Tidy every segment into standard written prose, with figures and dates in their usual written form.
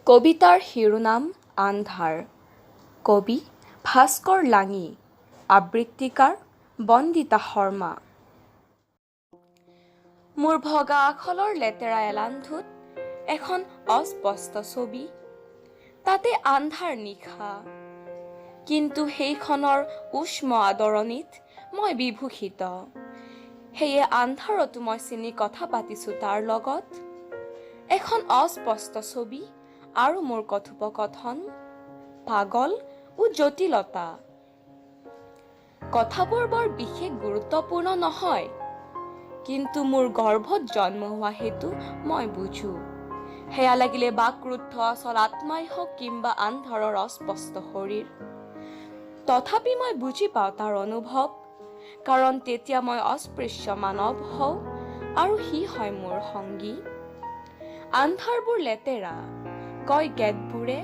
কবিতাৰ শিৰোনাম আন্ধাৰ। কবি ভাস্কৰ লাঙি, আবৃত্তিকাৰ বন্দিতা শৰ্মা। মোৰ ভগা আখলৰ লেতেৰা এলান্ধুত এখন অস্পষ্ট ছবি, তাতে আন্ধাৰ নিশা, কিন্তু সেইখনৰ উষ্ম আদৰণিত মই বিভূষিত। সেয়ে আন্ধাৰতো মই চিনি কথা পাতিছো তাৰ লগত। এখন অস্পষ্ট ছবি আৰু মোৰ কথোপকথন, পাগল ও জটিলতা। কথাবোৰ বৰ বিশেষ গুৰুত্বপূৰ্ণ নহয়, কিন্তু মোৰ গৰ্ভত জন্ম হোৱা হেতু মই বুজো। সেয়া লাগিলে বাকৰুদ্ধ অচল আত্মাই হওক কিম্বা আন্ধাৰৰ অস্পষ্ট শৰীৰ। তথাপি মই বুজি পাওঁ তাৰ অনুভৱ, কাৰণ তেতিয়া মই অস্পৃশ্য মানৱ হওঁ আৰু সি হয় মোৰ সংগী। আন্ধাৰবোৰ লেতেৰা, কয় গেটবোৰে,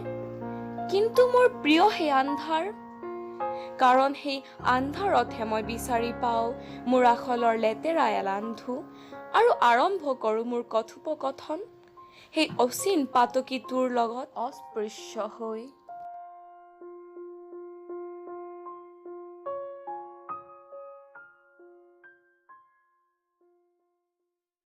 কিন্তু মোৰ প্ৰিয় সেই আন্ধাৰ, কাৰণ সেই আন্ধাৰতহে মই বিচাৰি পাওঁ মোৰ আখলৰ লেতেৰা এলান্ধু আৰু আৰম্ভ কৰোঁ মোৰ কথোপকথন সেই অচিন পাতকীটোৰ লগত অস্পৃশ্য হৈ।